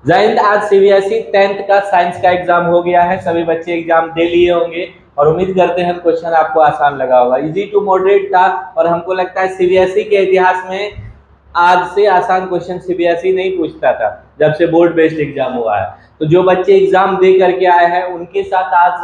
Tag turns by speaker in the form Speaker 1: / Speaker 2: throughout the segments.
Speaker 1: जय हिंद। आज CBSE 10th का साइंस का एग्जाम हो गया है। सभी बच्चे एग्जाम दे लिए होंगे और उम्मीद करते हैं क्वेश्चन आपको आसान लगा होगा। इजी टू मॉडरेट था और हमको लगता है सीबीएसई के इतिहास में आज से आसान क्वेश्चन सीबीएसई नहीं पूछता था जब से बोर्ड बेस्ड एग्जाम हुआ है। तो जो बच्चे एग्जाम दे करके आए हैं उनके साथ आज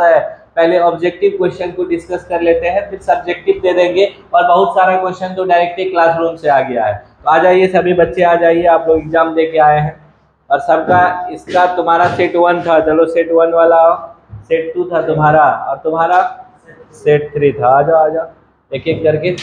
Speaker 1: पहले ऑब्जेक्टिव क्वेश्चन को डिस्कस कर लेते हैं, फिर सब्जेक्टिव दे देंगे और बहुत सारा क्वेश्चन तो डायरेक्टली क्लासरूम से आ गया है। तो आ जाइए सभी बच्चे, आ जाइए, आप लोग एग्जाम दे के आए हैं और सबका इसका तुम्हारा सेट 1 था, चलो सेट 1 वाला आओ। सेट 2 था तुम्हारा और तुम्हारा सेट 3 था। आ जाओ आ जाओ, एक एक करके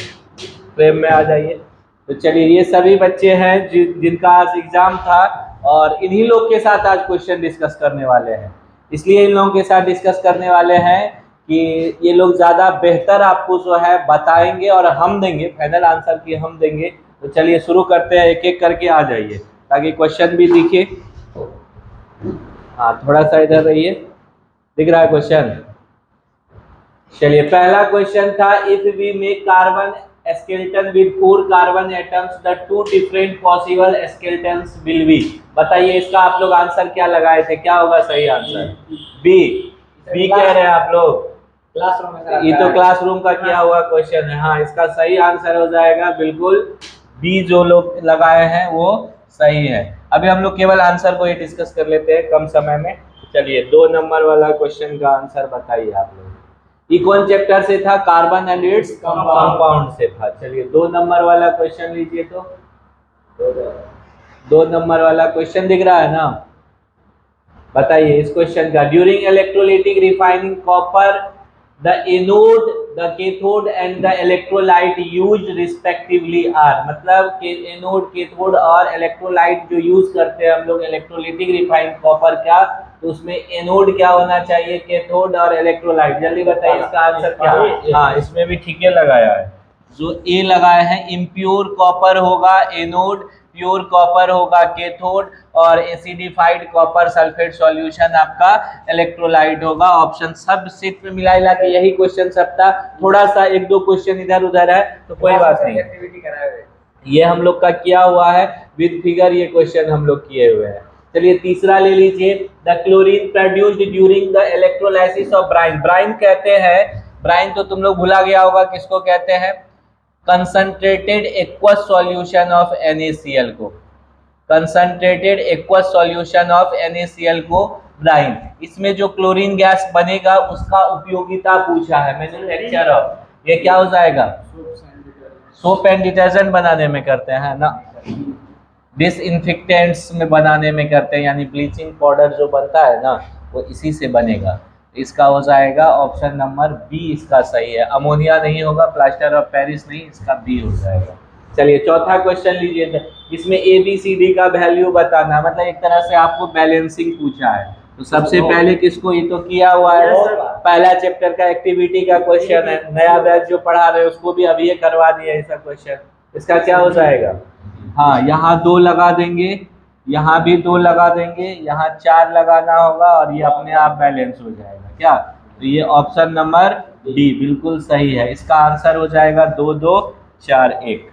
Speaker 1: फ्रेम में आ जाइए। तो चलिए, ये सभी बच्चे हैं जिनका आज एग्जाम था और इन्हीं लोग के साथ आज क्वेश्चन डिस्कस करने वाले हैं। इसलिए इन लोगों के साथ डिस्कस करने वाले हैं कि ये लोग ज़्यादा बेहतर आपको जो है बताएंगे और हम देंगे, फाइनल आंसर की हम देंगे। तो चलिए शुरू करते हैं, एक एक करके आ जाइए ताकि क्वेश्चन भी दिखे। हाँ, थोड़ा सा इधर रहिए, दिख रहा है क्वेश्चन। चलिए, पहला क्वेश्चन था, if we make carbon skeleton with 4 carbon atoms, the 2 different possible skeletons will be। बताइए इसका आप लोग आंसर क्या लगाए थे, क्या होगा सही आंसर? बी। बी कह रहे हैं आप लोग, क्लासरूम। ये तो क्लासरूम का किया हुआ क्वेश्चन है। हाँ, इसका सही आंसर हो जाएगा बिल्कुल बी। जो लोग लगाए हैं वो सही है। अभी हम लोग केवल आंसर को ही डिस्कस कर लेते हैं कम समय में। चलिए, 2 नंबर वाला क्वेश्चन का आंसर बताइए आप लोग। ये कौन चैप्टर से था? कार्बन एंड इट्स कंपाउंड से था। चलिए 2 नंबर वाला क्वेश्चन लीजिए। तो 2 नंबर वाला क्वेश्चन दिख रहा है ना? बताइए इस क्वेश्चन का। During electrolytic refining copper, the anode, the cathode and the electrolyte used respectively are. मतलब एनोड, कैथोड और इलेक्ट्रोलाइट जो यूज करते हैं हम लोग इलेक्ट्रोलाइटिक रिफाइंड कॉपर का, तो उसमें एनोड क्या होना चाहिए, कैथोड और इलेक्ट्रोलाइट। जल्दी बताइए इसका आंसर क्या है? हाँ, इसमें भी ठीक है लगाया है। जो ए लगाए हैं, इम्प्योर कॉपर होगा एनोड, प्योर कॉपर होगा कैथोड और एसिडिफाइड कॉपर सल्फेट सॉल्यूशन आपका इलेक्ट्रोलाइट होगा। ऑप्शन सब सीट में मिला के यही क्वेश्चन सब था। थोड़ा सा 1-2 क्वेश्चन इधर उधर है तो कोई बात नहीं, ये हम लोग का किया हुआ है विद फिगर। ये क्वेश्चन हम लोग किए हुए हैं। चलिए तीसरा ले लीजिए। The chlorine produced during the electrolysis of brine. Brine कहते हैं, ब्राइन तो तुम लोग भुला गया होगा किसको कहते हैं? Concentrated aqueous solution of NaCl को, concentrated aqueous solution of NaCl को ब्राइन। इसमें जो क्लोरीन गैस बनेगा उसका उपयोगिता पूछा है मैन्युफैक्चर ऑफ। ये क्या हो जाएगा? सोप एंड डिटर्जेंट बनाने में करते हैं ना, डिसइंफेक्टेंट्स में बनाने में करते हैं, यानी ब्लीचिंग पाउडर जो बनता है ना वो इसी से बनेगा। इसका हो जाएगा ऑप्शन नंबर बी, इसका सही है। अमोनिया नहीं होगा, प्लास्टर ऑफ पेरिस नहीं, इसका बी हो जाएगा। चलिए चौथा क्वेश्चन लीजिए। इसमें ABCD का वैल्यू बताना, मतलब एक तरह से आपको बैलेंसिंग पूछा है। तो सबसे पहले किसको, ये तो किया हुआ है, पहला चैप्टर का एक्टिविटी का क्वेश्चन है। नया बैच जो पढ़ा रहे हैं उसको भी अभी ये करवा दिया ऐसा क्वेश्चन। इसका क्या हो जाएगा? हाँ, यहाँ 2 लगा देंगे, यहाँ भी 2 लगा देंगे, यहाँ 4 लगाना होगा और ये अपने आप बैलेंस हो जाएगा। क्या? तो ये ऑप्शन नंबर डी बिल्कुल सही है। इसका आंसर हो जाएगा 2, 2, 4, 1।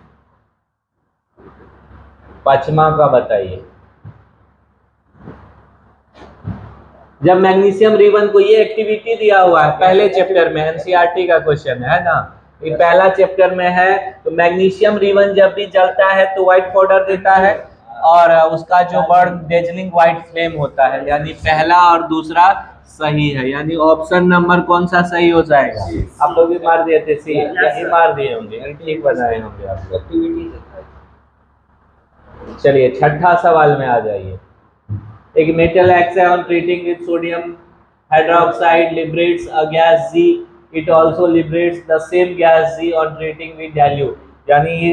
Speaker 1: पांचवा का बताइए। जब मैग्नीशियम रिबन को ये एक्टिविटी दिया हुआ है पहले चैप्टर में, NCERT का क्वेश्चन है ना, ये पहला चैप्टर में है। तो मैग्नीशियम रिबन जब भी जलता है तो व्हाइट पाउडर देता है और उसका जो बर्न डेजलिंग व्हाइट फ्लेम होता है, यानी पहला और दूसरा सही है। यानी ऑप्शन नंबर कौन सा सही हो जाएगा? आप लोग भी मार दिए थे सी, यही मार दिए होंगे, ठीक बनाए होंगे आप लोग। चलिए छठा सवाल में आ जाइए। एक मेटल एक्स है on treating with sodium hydroxide liberates a gas G, it also liberates the same gas G on treating with dilute. यानी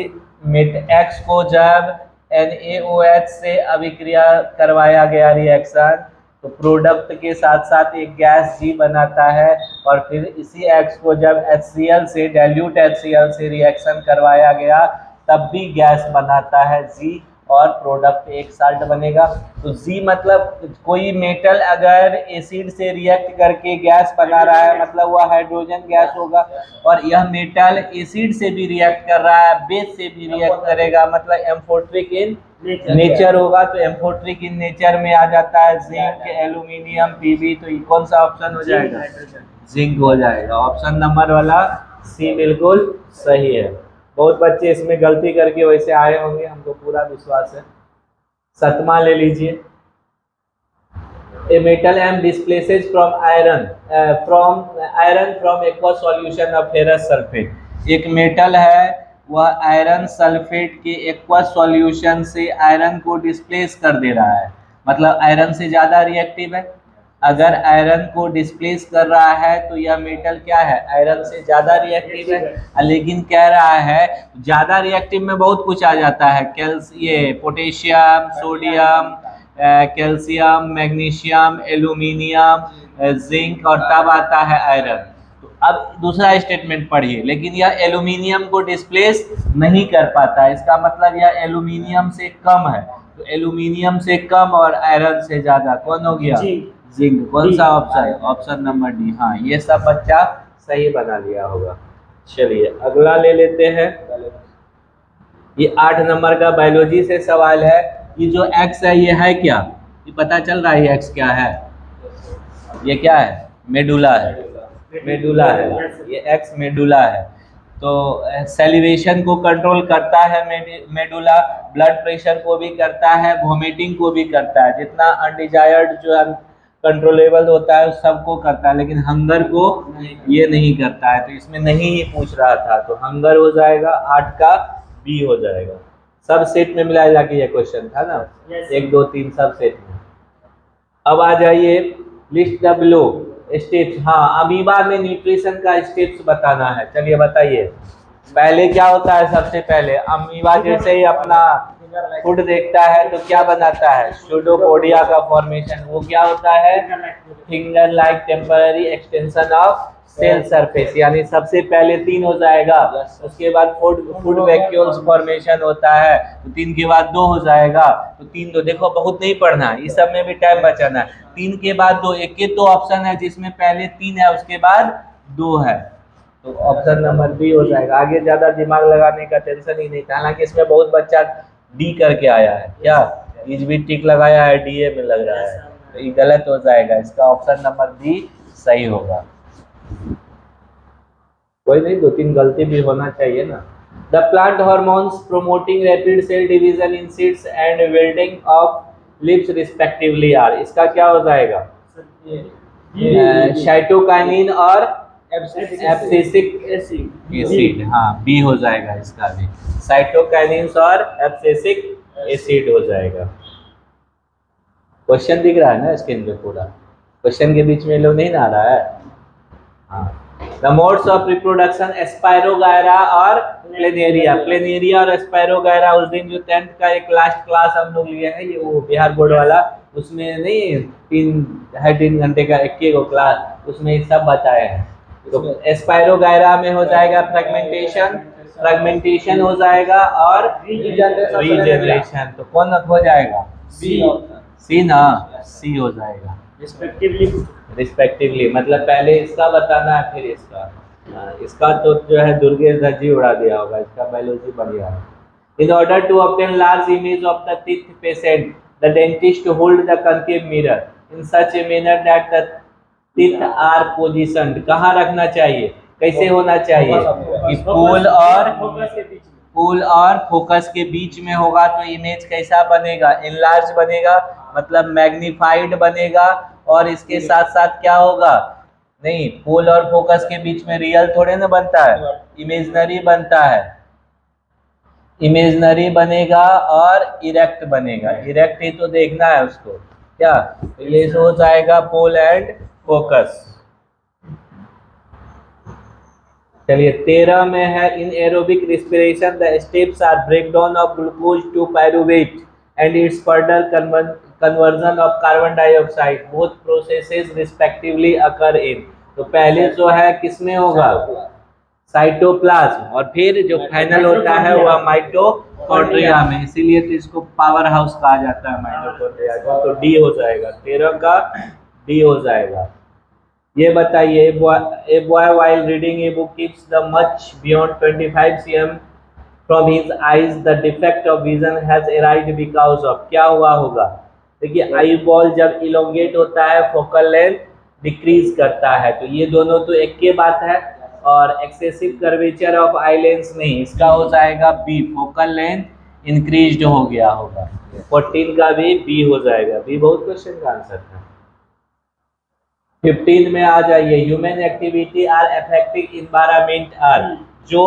Speaker 1: एक्स को जब NaOH से अभिक्रिया करवाया गया रिएक्शन, तो प्रोडक्ट के साथ साथ एक गैस G बनाता है और फिर इसी एक्स को जब HCl से, डाइल्यूट HCl से रिएक्शन करवाया गया तब भी गैस बनाता है G और प्रोडक्ट एक साल्ट बनेगा। तो G मतलब कोई मेटल अगर एसिड से रिएक्ट करके गैस बना रहा है मतलब वह हाइड्रोजन गैस होगा, और यह मेटल एसिड से भी रिएक्ट कर रहा है, बेस से भी रिएक्ट करेगा मतलब एम्फोटेरिक इन नेचर होगा तो एम्फोट्रिक इन नेचर में आ जाता है जिंक, एल्यूमिनियम, पीबी, तो ये कौन सा ऑप्शन हो जाएगा? जिंक हो जाएगा। ऑप्शन नंबर वाला सी बिल्कुल सही है। बहुत बच्चे इसमें गलती करके वैसे आए होंगे, हमको पूरा विश्वास है। 7वां ले लीजिए। A metal M displaces from iron from aqueous solution of ferrous sulfate। एक मेटल है वह आयरन सल्फेट के एक्वस सॉल्यूशन से आयरन को डिस्प्लेस कर दे रहा है, मतलब आयरन से ज़्यादा रिएक्टिव है। अगर आयरन को डिस्प्लेस कर रहा है तो यह मेटल क्या है? आयरन से ज़्यादा रिएक्टिव है। लेकिन कह रहा है ज़्यादा रिएक्टिव में बहुत कुछ आ जाता है, ये potassium, sodium, calcium, magnesium, aluminium, zinc, और तब आता है आयरन। तो अब दूसरा स्टेटमेंट पढ़िए, लेकिन यह एल्यूमिनियम को डिस्प्लेस नहीं कर पाता, इसका मतलब यह एल्यूमिनियम से कम है। तो एल्यूमिनियम से कम और आयरन से ज्यादा कौन हो गया? जिंक। कौन सा ऑप्शन? Option number D. हाँ, ये सब बच्चा सही बना लिया होगा। चलिए अगला ले लेते हैं। ये 8 नंबर का बायोलॉजी से सवाल है। ये जो एक्स है ये है क्या? ये पता चल रहा है ये एक्स क्या है? ये क्या है? मेडुला है। मेडुला है ये, एक्स मेडुला है। तो सैलिवेशन को कंट्रोल करता है मेडुला, ब्लड प्रेशर को भी करता है, वोमिटिंग को भी करता है, जितना अनडिजायर्ड जो है कंट्रोलेबल होता है उस सबको करता है, लेकिन हंगर को ये नहीं करता है। तो इसमें नहीं ही पूछ रहा था, तो हंगर हो जाएगा, 8 का बी हो जाएगा। सब सेट में मिलाया जाके ये क्वेश्चन था ना, 1 2 3 सब सेट में। अब आ जाइए, लिस्ट द बिलो स्टेप्स। हाँ, अमीबा में न्यूट्रिशन का स्टेप्स बताना है। चलिए बताइए, पहले क्या होता है? सबसे पहले अमीबा जैसे ही अपना फूड देखता है तो क्या बनाता है? सूडोपोडिया का फॉर्मेशन। वो क्या होता है? Finger like temporary extension of cell surface, यानी सबसे पहले 3 हो जाएगा, उसके बाद फूड वैक्यूल्स फॉर्मेशन होता है, तो 3 के बाद 2 हो जाएगा, तो 3 2। देखो बहुत नहीं पढ़ना है, इस सब में भी टाइम बचाना है। 3 के बाद 2, एक ही तो ऑप्शन है जिसमें पहले 3 है उसके बाद 2 है, तो ऑप्शन नंबर बी हो जाएगा। आगे ज्यादा दिमाग लगाने का टेंशन ही नहीं था। हालांकि इसमें बहुत बच्चा डी करके आया है, क्या इज भी टिक लगाया है, डीए में लग रहा है, तो ये गलत हो जाएगा। इसका ऑप्शन नंबर बी सही होगा। कोई नहीं, 2-3 गलती भी होना चाहिए ना। The plant hormones promoting rapid cell division in seeds and wilting of leaves respectively are. इसका क्या हो जाएगा? साइटोकाइनिन और एब्सिसिक एसिड। हाँ, बी हो जाएगा इसका भी, साइटोकाइनिन और एब्सिसिक एसिड हो जाएगा। क्वेश्चन दिख रहा है ना स्क्रीन पे? पूरा क्वेश्चन के बीच में लोग नहीं ना आ रहा है? हाँ। The modes of reproduction spirogyra और प्लेनेरिया। प्लेनेरिया और स्पायरोगायरा उस दिन जो 10th का एक लास्ट क्लास हम लोग लिए हैं, ये वो बिहार बोर्ड वाला, उसमें नहीं 3 घंटे का 1 क्लास, उसमें ये सब बताए हैं। तो स्पायरोगायरा में हो जाएगा फ्रेगमेंटेशन हो जाएगा और रीजनरेशन। तो कौन हो जाएगा? सी ना, सी हो जाएगा रिस्पेक्टिवली। मतलब पहले इसका बताना है फिर इसका। इसका तो जो है दुर्गेश धज्जी उड़ा दिया होगा, इसका बायोलॉजी बढ़िया है। In order to obtain large image of the teeth patient, the dentist hold the concave mirror in such a manner that the teeth are positioned. कहाँ रखना चाहिए? कैसे होना चाहिए? कि पोल और फोकस के बीच में होगा, तो इमेज कैसा बनेगा? इनलार्ज बनेगा, मतलब मैग्नीफाइड बनेगा। और इसके साथ साथ क्या होगा? नहीं, पोल और फोकस के बीच में रियल थोड़े ना बनता है, इमेजनरी बनता है। इमेजनरी बनेगा और इरेक्ट बनेगा। इरेक्ट ही तो देखना है उसको, क्या? तो ये हो जाएगा पोल एंड फोकस। चलिए 13 में है, in aerobic respiration the steps are breakdown of glucose to pyruvate and its further conversion of carbon dioxide, both processes respectively occur in। तो पहले जो है किसमें होगा? साइटोप्लाज्म, और फिर जो फाइनल होता है वह माइटोकॉन्ड्रिया में। इसीलिए तो इसको पावर हाउस कहा जाता है माइटोकॉन्ड्रिया को। तो डी हो जाएगा, 13 का डी हो जाएगा। ये बताइए, a boy while reading a book keeps the much beyond 25 cm from his eyes the defect of vision has arrived because of, क्या हुआ होगा? देखिए आई बॉल जब इलोंगेट होता है फोकल लेंथ डिक्रीज करता है, तो ये दोनों तो एक के बात है। और excessive curvature of eye lens नहीं, इसका हो जाएगा बी, फोकल लेंथ इंक्रीज्ड हो गया होगा। 14 का भी बी हो जाएगा। बी बहुत क्वेश्चन का आंसर था। 15 में आ जाइए, human activity are affecting environment are, जो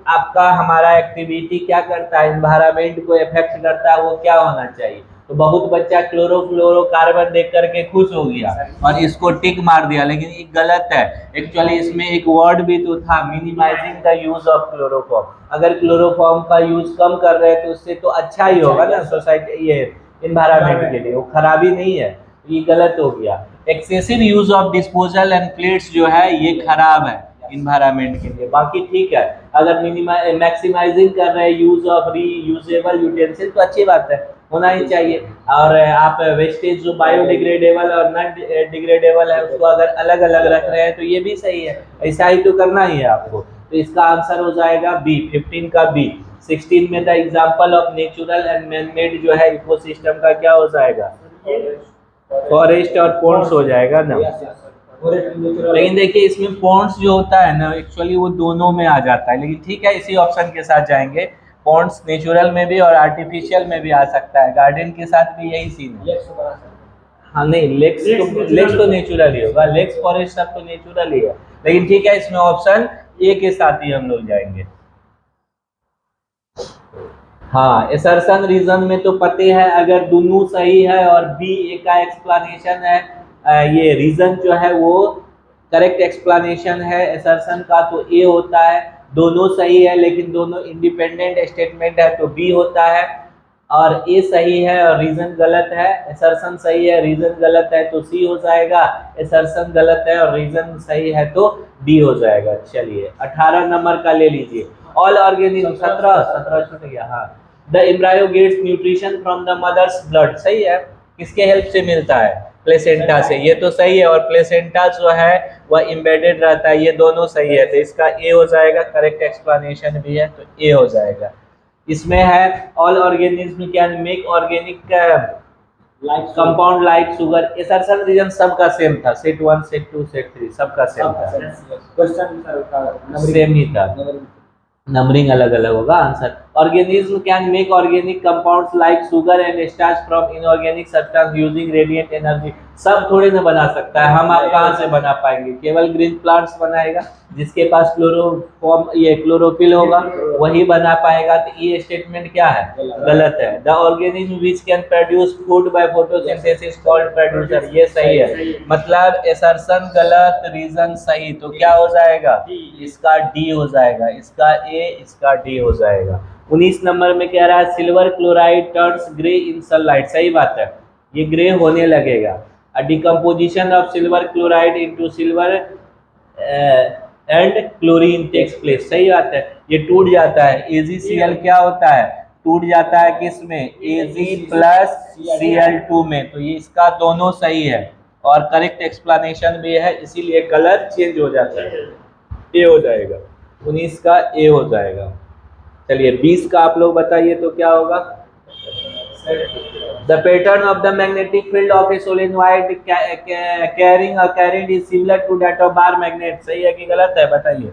Speaker 1: आपका हमारा एक्टिविटी क्या करता है, एनवायरनमेंट को इफेक्ट करता है, वो क्या होना चाहिए? तो बहुत बच्चा क्लोरोफ्लोरोकार्बन देख करके खुश हो गया और इसको टिक मार दिया, लेकिन ये गलत है। एक्चुअली इसमें एक वर्ड भी तो था, minimizing the use of chloroform. अगर क्लोरोफॉर्म का यूज कम कर रहे हैं तो उससे तो अच्छा ही होगा ना सोसाइटी, ये एनवायरनमेंट के लिए, वो खराबी नहीं है। ये गलत हो गया। Excessive use of disposal and plates जो है ये खराब है इन्वायरमेंट के लिए। बाकी ठीक है, अगर मैक्सिमाइजिंग कर रहे हैं यूज ऑफ रीयूजेबल यूटेंसिल तो अच्छी बात है, होना ही चाहिए। और आप वेस्टेज जो बायोडिग्रेडेबल और नॉन डिग्रेडेबल है उसको अगर अलग अलग रख रहे हैं तो ये भी सही है, ऐसा ही तो करना ही है आपको। तो इसका आंसर हो जाएगा बी, 15 का बी। 16 में the example of natural and man made जो है इकोसिस्टम का क्या हो जाएगा? फॉरेस्ट और पॉन्ड्स हो जाएगा ना। लेकिन देखिए इसमें पॉन्ड्स जो होता है ना एक्चुअली वो दोनों में आ जाता है, लेकिन ठीक है इसी ऑप्शन के साथ जाएंगे। पॉन्ड्स नेचुरल में भी और आर्टिफिशियल में भी आ सकता है, गार्डन के साथ भी यही सीन है। हाँ नहीं, लेक्स तो नेचुरल ही होगा, लेक्स फॉरेस्ट सब तो नेचुरल ही है, लेकिन ठीक है इसमें ऑप्शन ए के साथ ही हम लोग जाएंगे। हाँ, असर्शन रीजन में तो पते है, अगर दोनों सही है और बी ए का एक्सप्लेनेशन है, ये रीजन जो है वो करेक्ट एक्सप्लेनेशन है असर्शन का, तो ए होता है। दोनों सही है लेकिन दोनों इंडिपेंडेंट स्टेटमेंट है तो बी होता है। और ए सही है और रीजन गलत है, असर्शन सही है रीजन गलत है तो सी हो जाएगा, असर्शन गलत है और रीजन सही है तो डी हो जाएगा। चलिए 18 नंबर का ले लीजिए। ऑल ऑर्गेनिज्म 17 छूट गया। हाँ, the embryo gets nutrition from the mother's blood, सही है। किसके हेल्प से मिलता है? प्लेसेंटा से, ये तो सही है। और प्लेसेंटा जो है वह एम्बेडेड रहता है, ये दोनों सही है, तो इसका ए हो जाएगा। करेक्ट एक्सप्लेनेशन भी है तो ए हो जाएगा। इसमें है all organism can make organic compound like sugar. Assertion reason सबका सेम था, सेट 1 सेट 2 सेट 3 सबका सेम था, क्वेश्चन सेम ही था, नंबरिंग अलग अलग होगा answer. Organism can make organic compounds like sugar and starch from inorganic substance using radiant energy. सब थोड़े ना बना सकता है, हम आप कहाँ से बना पाएंगे? केवल ग्रीन प्लांट्स बनाएगा, जिसके पास क्लोरोफॉर्म ये क्लोरोफिल होगा वही बना पाएगा। तो ये स्टेटमेंट क्या है? गलत है। The organism which can produce food by photosynthesis called producer, ये सही है। मतलब असर्शन गलत, रीजन सही, तो क्या हो जाएगा? इसका डी हो जाएगा, इसका ए, इसका डी हो जाएगा। 19 नंबर में कह रहा है silver chloride turns grey in sunlight, सही बात है, ये ग्रे होने लगेगा। Decomposition of silver chloride into silver and chlorine takes place, सही बात है, ये टूट जाता है। AgCl क्या होता है? टूट जाता है किस में? Ag+Cl2 में, तो ये इसका दोनों सही है और करेक्ट एक्सप्लेनेशन भी है, इसीलिए कलर चेंज हो जाता है, ए हो जाएगा। 19 का ए हो जाएगा। चलिए 20 का आप लोग बताइए तो क्या होगा? The pattern of the magnetic field of a solenoid carrying a current is similar to that of bar magnet, सही है कि गलत है? बताइए,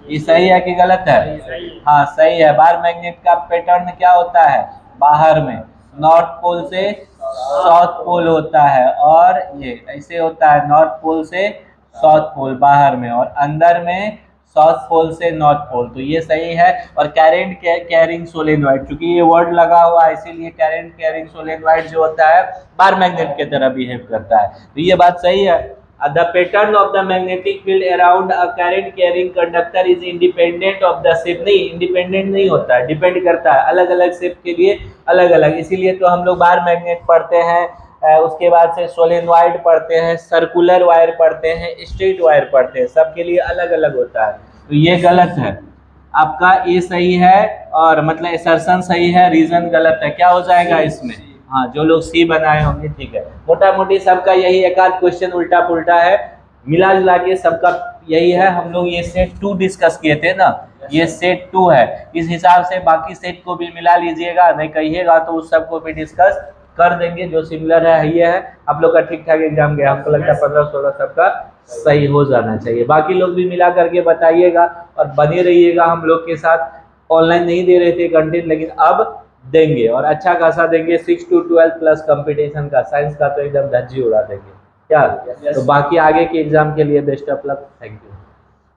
Speaker 1: ये सही है कि गलत है? हाँ सही है। बार मैग्नेट का पैटर्न क्या होता है? बाहर में नॉर्थ पोल से साउथ पोल होता है, और ये ऐसे होता है नॉर्थ पोल से साउथ पोल बाहर में, और अंदर में साउथ पोल से नॉर्थ पोल, तो ये सही है। और कैरेंट कैरिंग सोलेनॉइड, चूंकि ये वर्ड लगा हुआ है इसीलिए कैरेंट कैरिंग सोलेनॉइड जो होता है बार मैग्नेट की तरह बिहेव करता है, तो ये बात सही है। The pattern of the magnetic field around a current carrying conductor is independent of the shape, नहीं इंडिपेंडेंट नहीं होता है, डिपेंड करता है, अलग अलग शेप के लिए अलग अलग, इसीलिए तो हम लोग बार मैग्नेट पढ़ते हैं, उसके बाद से सोलेनॉइड पढ़ते हैं, सर्कुलर वायर पढ़ते हैं, स्ट्रेट वायर पढ़ते हैं, सबके लिए अलग अलग होता है। तो ये गलत है, आपका ए सही है और मतलब असर्शन सही है, रीजन गलत है। क्या हो जाएगा इसमें? हाँ, जो लोग सी बनाए होंगे ठीक है। मोटा मोटी सबका यही, एक आध क्वेश्चन उल्टा पुल्टा है, मिला जुला के सबका यही है। हम लोग ये सेट 2 डिस्कस किए थे ना, ये सेट 2 है। इस हिसाब से बाकी सेट को भी मिला लीजिएगा, नहीं कहिएगा तो उस सब को भी डिस्कस कर देंगे। जो सिमिलर है ये है। आप लोग का ठीक ठाक एग्जाम गया, हमको लगता है 15-16 सबका सही हो जाना चाहिए। बाकी लोग भी मिला करके बताइएगा और बने रहिएगा हम लोग के साथ। ऑनलाइन नहीं दे रहे थे कंटेंट, लेकिन अब देंगे और अच्छा खासा देंगे। 6 to 12 प्लस कंपटीशन का, साइंस का तो एकदम धज्जी उड़ा देंगे क्या। तो बाकी आगे के एग्जाम के लिए best of luck. Thank you.